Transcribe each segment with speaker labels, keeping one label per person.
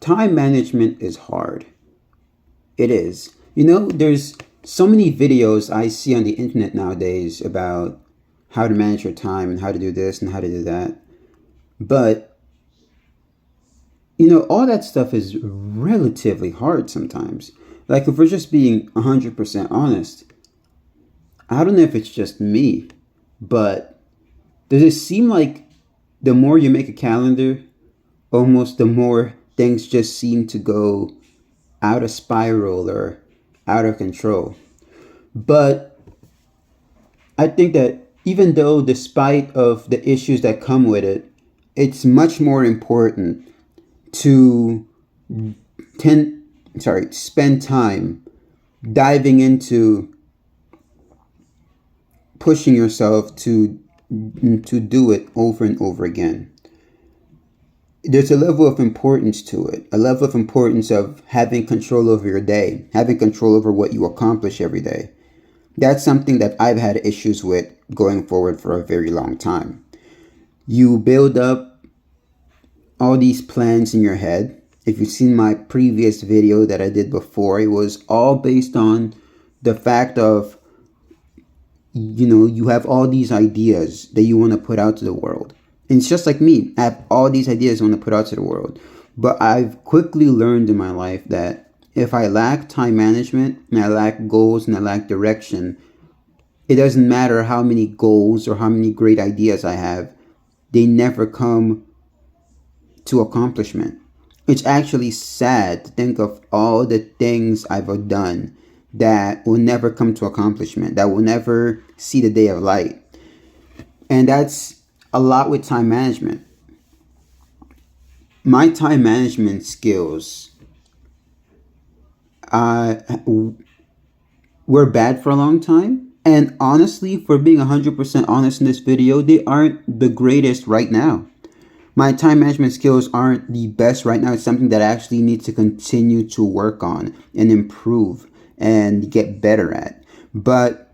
Speaker 1: Time management is hard. It is. There's so many videos I see on the internet nowadays about how to manage your time and how to do this and how to do that. But, all that stuff is relatively hard sometimes. Like, if we're just being 100% honest, I don't know if it's just me, but does it seem like the more you make a calendar, almost the more things just seem to go out of spiral or out of control? But I think that even though, despite of the issues that come with it, it's much more important to tend, spend time diving into pushing yourself to do it over and over again. There's a level of importance to it, a level of importance of having control over your day, having control over what you accomplish every day. That's something that I've had issues with going forward for a very long time. You build up all these plans in your head. If you've seen my previous video that I did before, it was all based on the fact of, you have all these ideas that you want to put out to the world. And it's just like me. I have all these ideas I want to put out to the world. But I've quickly learned in my life that if I lack time management and I lack goals and I lack direction, it doesn't matter how many goals or how many great ideas I have, they never come to accomplishment. It's actually sad to think of all the things I've done that will never come to accomplishment, that will never see the day of light. And that's a lot with time management. My time management skills were bad for a long time. And honestly, for being 100% honest in this video, they aren't the greatest right now. My time management skills aren't the best right now. It's something that I actually need to continue to work on and improve and get better at. But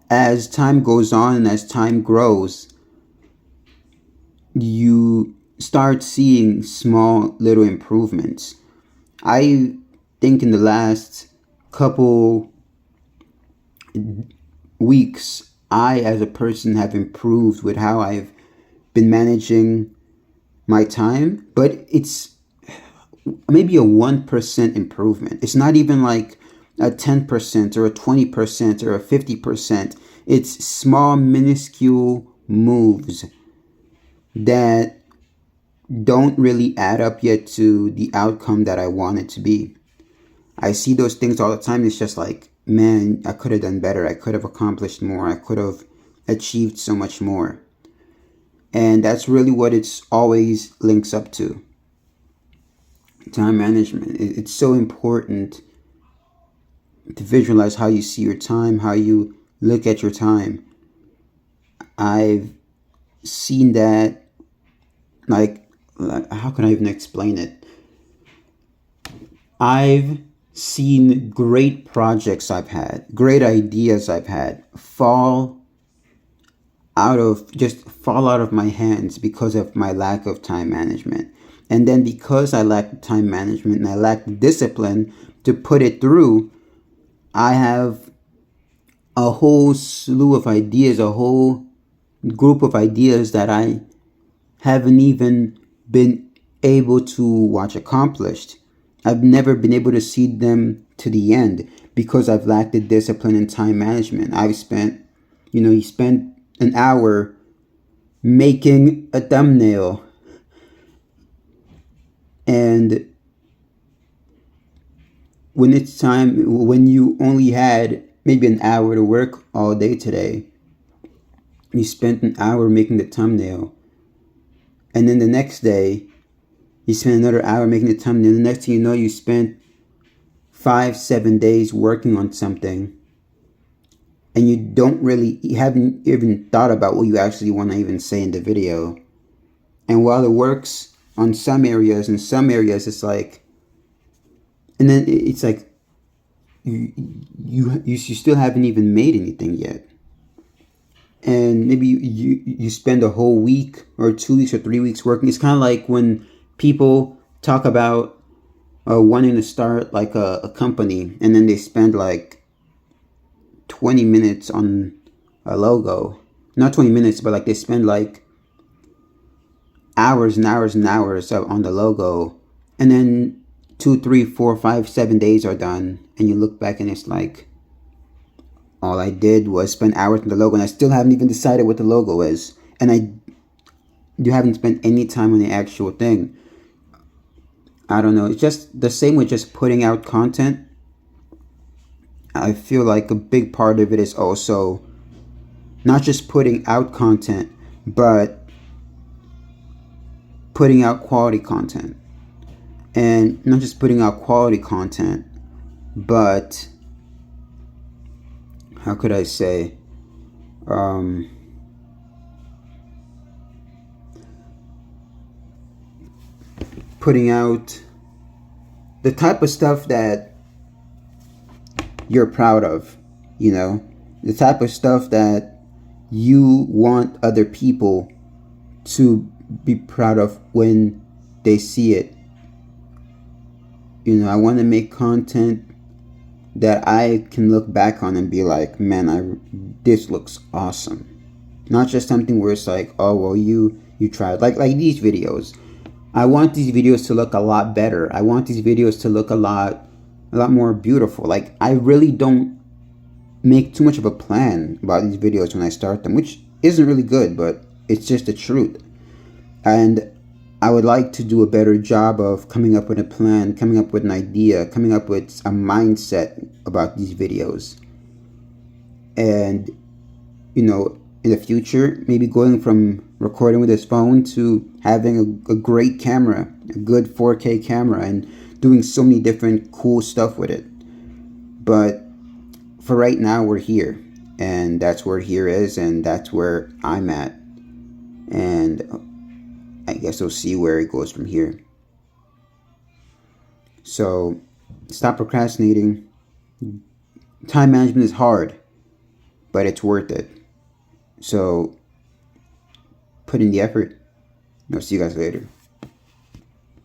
Speaker 1: as time goes on and as time grows, you start seeing small little improvements. I think in the last couple weeks, I as a person have improved with how I've been managing my time, but it's maybe a 1% improvement. It's not even like a 10% or a 20% or a 50%. It's small, minuscule moves that don't really add up yet to the outcome that I want it to be. I see those things all the time. It's just like, man, I could have done better. I could have accomplished more. I could have achieved so much more. And that's really what it's always links up to. Time management. It's so important to visualize how you see your time, how you look at your time. I've seen that, like how can I even explain it? I've seen great projects I've had, great ideas I've had fall out of my hands because of my lack of time management. And then because I lack time management and I lack the discipline to put it through, I have a whole slew of ideas, a whole group of ideas that I haven't even been able to watch accomplished. I've never been able to see them to the end because I've lacked the discipline and time management. I've spent, you spend an hour making a thumbnail, and when you only had maybe an hour to work all day today, you spent an hour making the thumbnail, and then the next day you spent another hour making the thumbnail. The next thing you know, you spent 5-7 days working on something, and you haven't even thought about what you actually want to even say in the video. And while it works on some areas, in some areas it's like, and then it's like you still haven't even made anything yet. And maybe you spend a whole week or 2 weeks or 3 weeks working. It's kind of like when people talk about wanting to start like a company, and then they spend like 20 minutes on a logo. Not 20 minutes, but like they spend like hours and hours and hours on the logo, and then 2, 3, 4, 5, 7 days are done, and you look back and it's like, all I did was spend hours on the logo, and I still haven't even decided what the logo is, and you haven't spent any time on the actual thing. I don't know. It's just the same with just putting out content. I feel like a big part of it is also not just putting out content, but putting out quality content. And not just putting out quality content, but how could I say? Putting out the type of stuff that you're proud of, you know, the type of stuff that you want other people to be proud of when they see it. You know, I want to make content that I can look back on and be like, man, this looks awesome. Not just something where it's like, oh well, you tried, like these videos. I want these videos to look a lot better. I want these videos to look a lot more beautiful. Like, I really don't make too much of a plan about these videos when I start them, which isn't really good, but it's just the truth. And I would like to do a better job of coming up with a plan, coming up with an idea, coming up with a mindset about these videos. And, you know, in the future, maybe going from recording with this phone to having a great camera, a good 4K camera, and doing so many different cool stuff with it. But for right now, we're here, and that's where here is, and that's where I'm at. And I guess we'll see where it goes from here. So stop procrastinating. Time management is hard, but it's worth it. So put in the effort. I'll see you guys later.